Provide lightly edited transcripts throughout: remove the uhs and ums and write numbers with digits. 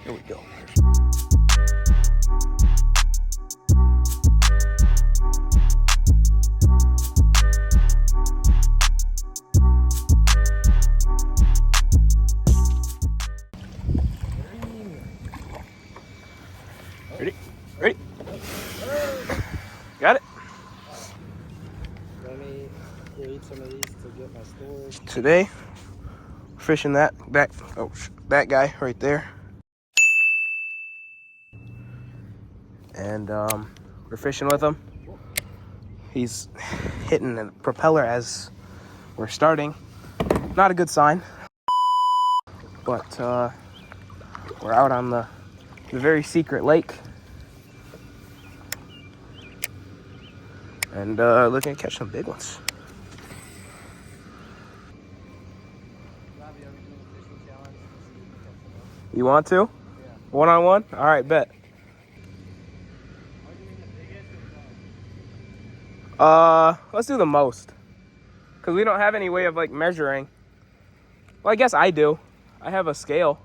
Here we go. Ready? Ready? Got it. Let me create some of these to get my storage. Today, fishing that guy right there. And we're fishing with him. He's hitting the propeller as we're starting. Not a good sign. But we're out on the very secret lake. And looking to catch some big ones. You want to? Yeah. One-on-one? All right, bet. Let's do the most. Because we don't have any way of, like, measuring. Well, I guess I do. I have a scale.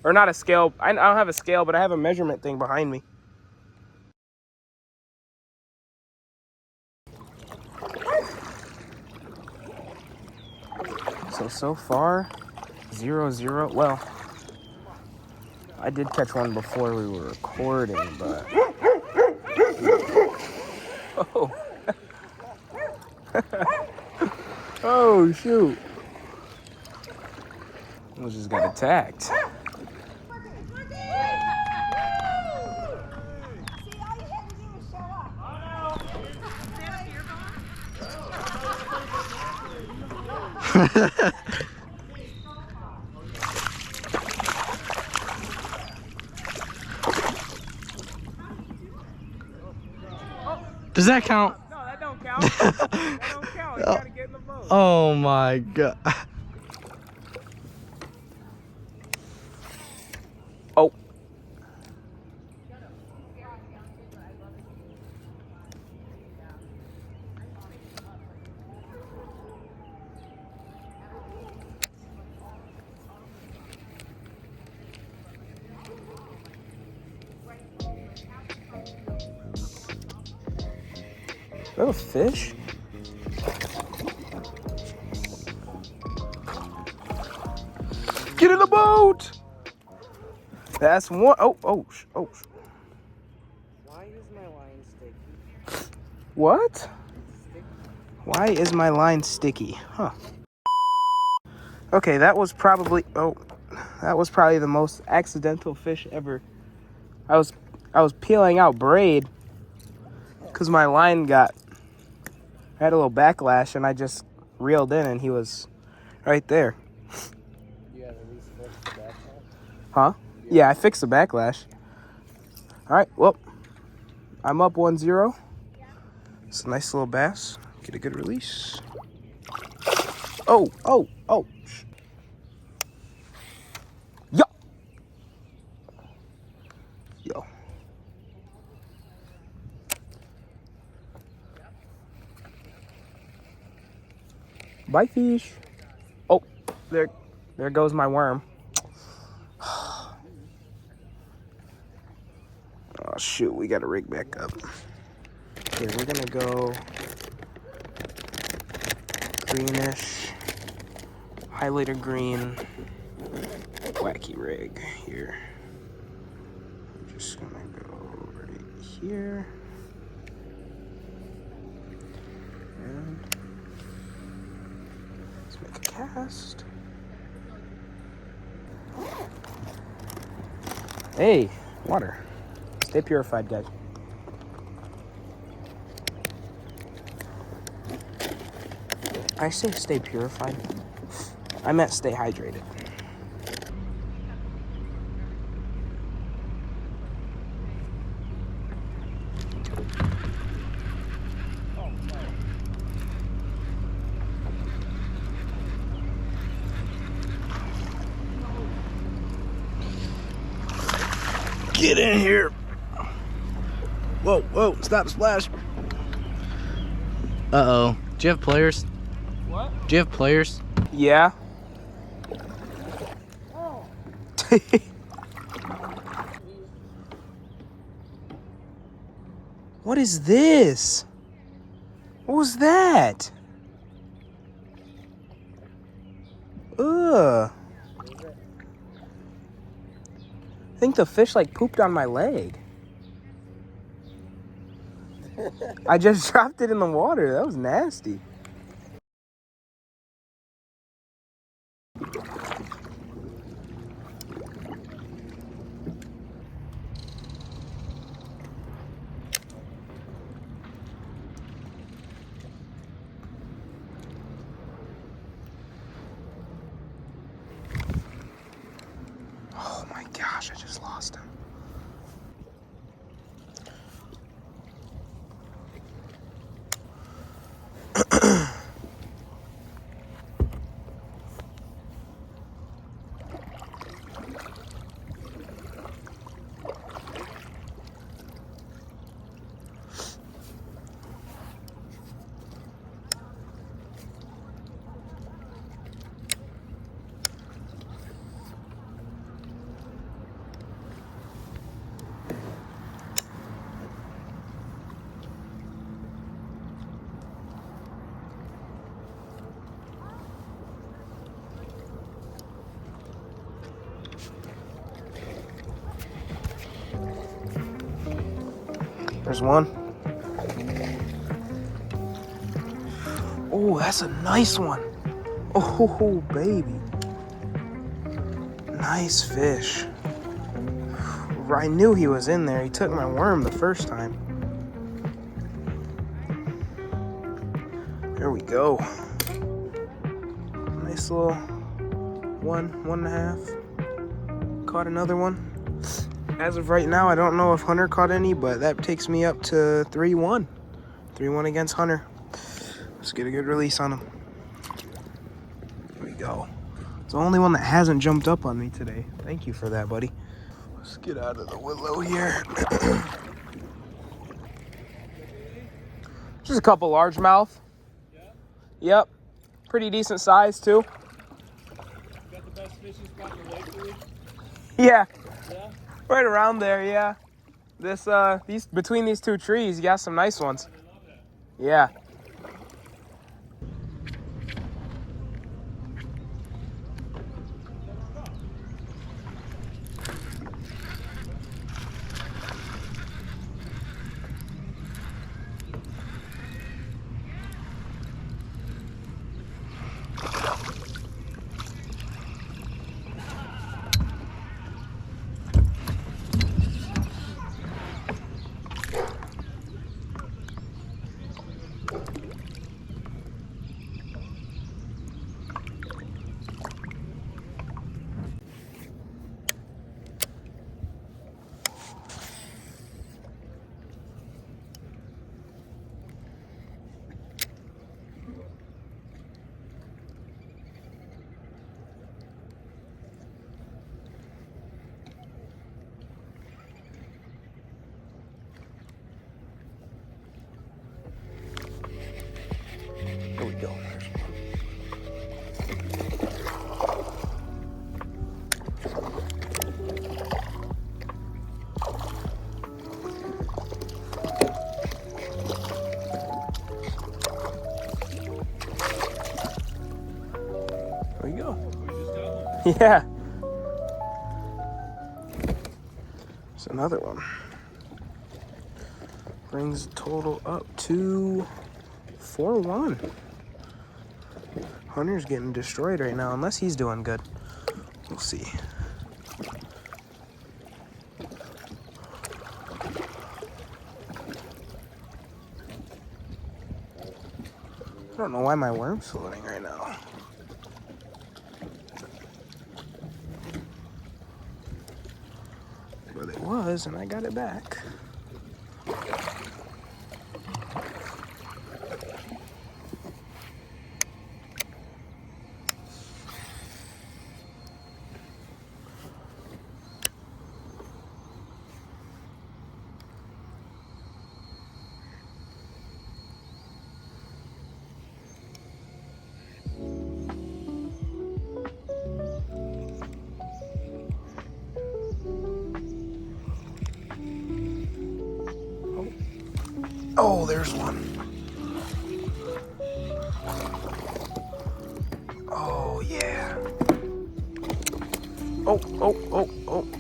Or not a scale. I don't have a scale, but I have a measurement thing behind me. So far, 0-0. Well, I did catch one before we were recording, but... Oh. Oh, shoot. We just got attacked. Does that count? No, that don't count. That don't count. You gotta get in the boat. Oh my god. Oh. Is that a fish? Get in the boat! That's one. Oh. Why is my line sticky? What? Why is my line sticky? Huh. Okay, that was probably the most accidental fish ever. I was peeling out braid because my line had a little backlash, and I just reeled in, and he was right there. You have at least fixed the backlash? Huh? Yeah, I fixed the backlash. All right, well, I'm up 1-0. It's a nice little bass. Get a good release. Oh. Yo. Bye, fish. Oh, there goes my worm. Oh, shoot, we gotta rig back up. Okay, we're gonna go greenish, highlighter green, wacky rig here. I'm just gonna go right here. And let's make a cast. Hey, water. Stay purified, guys. I say stay purified. I meant stay hydrated. Get in here. Whoa, stop splash. Uh-oh. Do you have players? What? Do you have players? Yeah. What is this? What was that? Ugh. I think the fish like pooped on my leg. I just dropped it in the water. That was nasty. Oh my gosh, I just lost him. There's one. Oh, that's a nice one. Oh, baby. Nice fish. I knew he was in there. He took my worm the first time. There we go. Nice little 1.5. Caught another one. As of right now, I don't know if Hunter caught any, but that takes me up to 3-1. 3-1 against Hunter. Let's get a good release on him. There we go. It's the only one that hasn't jumped up on me today. Thank you for that, buddy. Let's get out of the willow here. Just a couple largemouth. Yeah? Yep. Pretty decent size, too. Got the best fishing spot in the lake for you? Yeah. Yeah? Right around there, yeah. These between these two trees, you got some nice ones. I love that. Yeah. There we go. There we go. Yeah. There's another one. Brings the total up to 4-1. Hunter's getting destroyed right now, unless he's doing good. We'll see. I don't know why my worm's floating right now. But it was, and I got it back. Oh, there's one. Oh, yeah. Oh,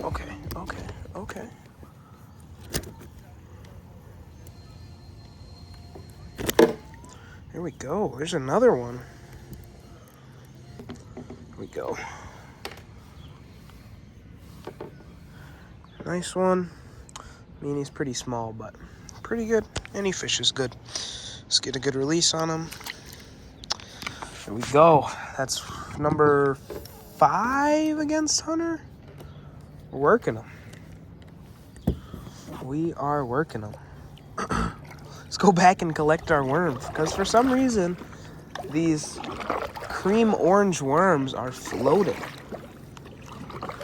okay. Here we go. There's another one. Here we go. Nice one. I mean, he's pretty small, but pretty good. Any fish is good. Let's get a good release on him. Here we go. That's number 5 against Hunter. We're working them. We are working them. Let's go back and collect our worms, because for some reason these cream orange worms are floating,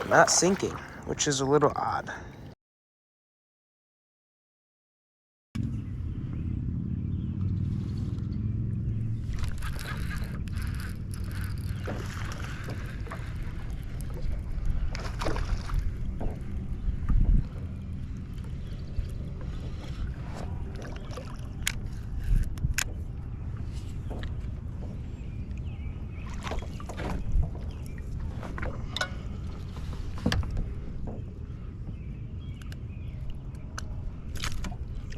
not sinking, which is a little odd.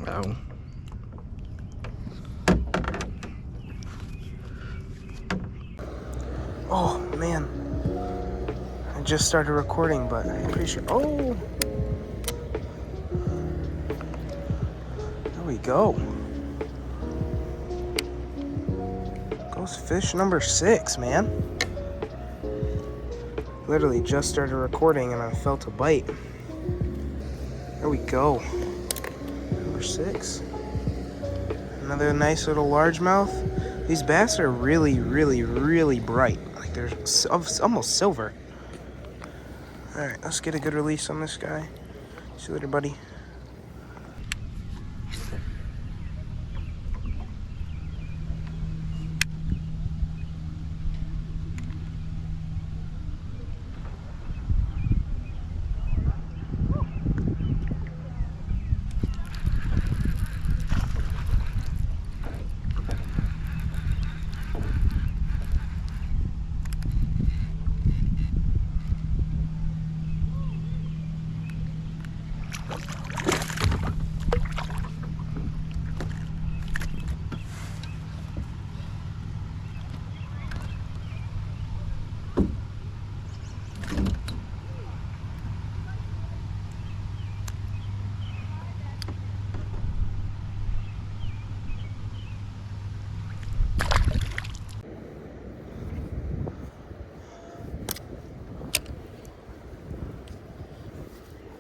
Oh. Oh man, I just started recording, but I appreciate. Oh, there we go. Goes fish number 6, man. Literally just started recording and I felt a bite. There we go. Number 6. Another nice little largemouth. These bass are really, really, really bright. Like they're almost silver. All right, let's get a good release on this guy. See you later, buddy.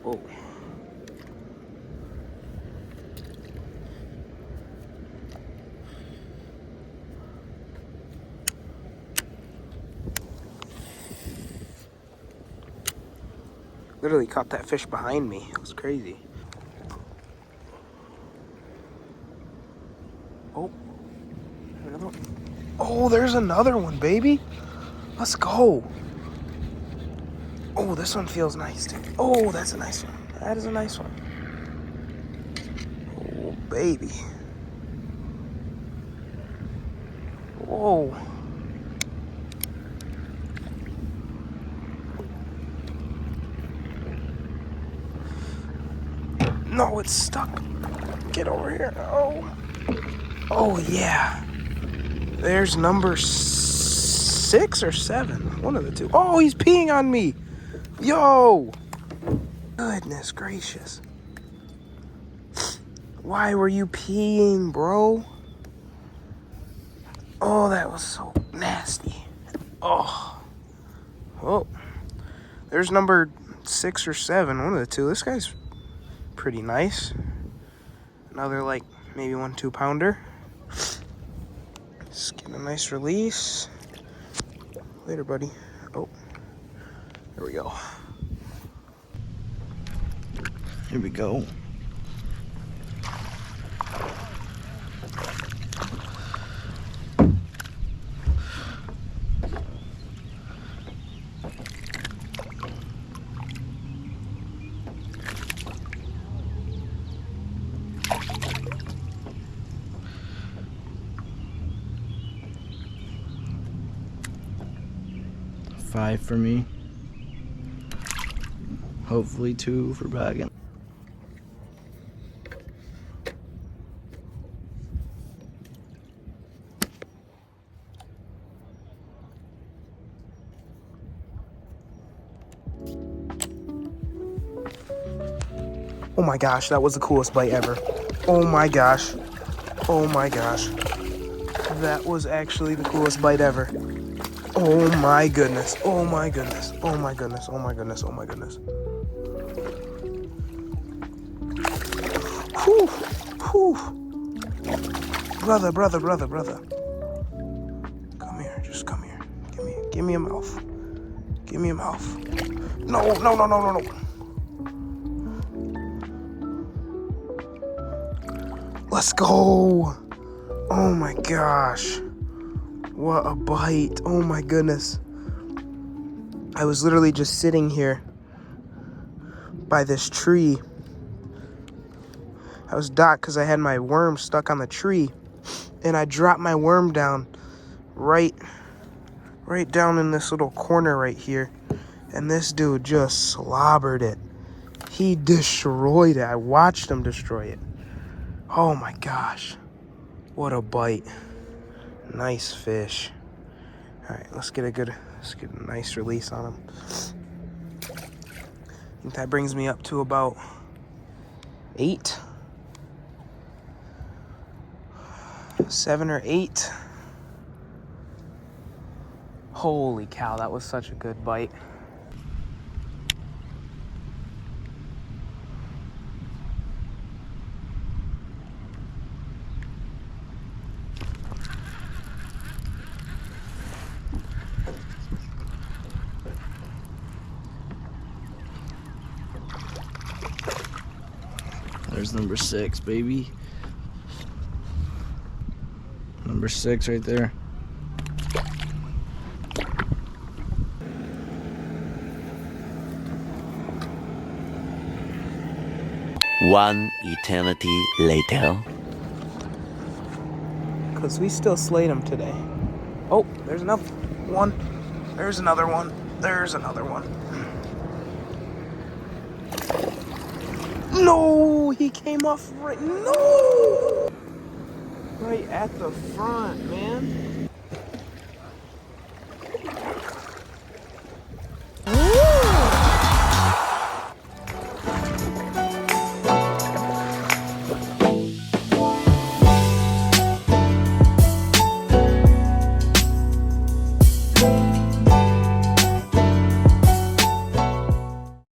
Whoa. Literally caught that fish behind me. It was crazy. Oh. Another one. Oh, there's another one, baby. Let's go. Oh, this one feels nice, too. Oh, that's a nice one. That is a nice one. Oh, baby. Whoa. No, it's stuck. Get over here. Oh. Oh, yeah. There's number 6 or 7. One of the two. Oh, he's peeing on me. Yo. Goodness gracious. Why were you peeing, bro? Oh, that was so nasty. Oh. Oh. There's number 6 or 7. One of the two. This guy's pretty nice. Another, like, maybe 1-2 pounder. Just get a nice release. Later, buddy. Oh. There we go. Here we go. 5 for me. Hopefully 2 for Baggin. Oh my gosh, that was the coolest bite ever. Oh my gosh. Oh my gosh. That was actually the coolest bite ever. Oh my goodness. Oh my goodness. Oh my goodness. Oh my goodness. Oh my goodness. Whew. Whew. Brother. Come here. Just come here. Give me a mouth. Give me a mouth. No. Let's go. Oh my gosh. What a bite. Oh my goodness. I was literally just sitting here by this tree. I was docked because I had my worm stuck on the tree. And I dropped my worm down right down in this little corner right here. And this dude just slobbered it. He destroyed it. I watched him destroy it. Oh my gosh. What a bite. Nice fish. All right, let's get a nice release on him. I think that brings me up to about 8. 7 or 8. Holy cow, that was such a good bite. There's number 6, baby. Number 6 right there. One eternity later. Because we still slayed him today. Oh, there's another one. There's another one. There's another one. No, he came off right. No! Right at the front, man.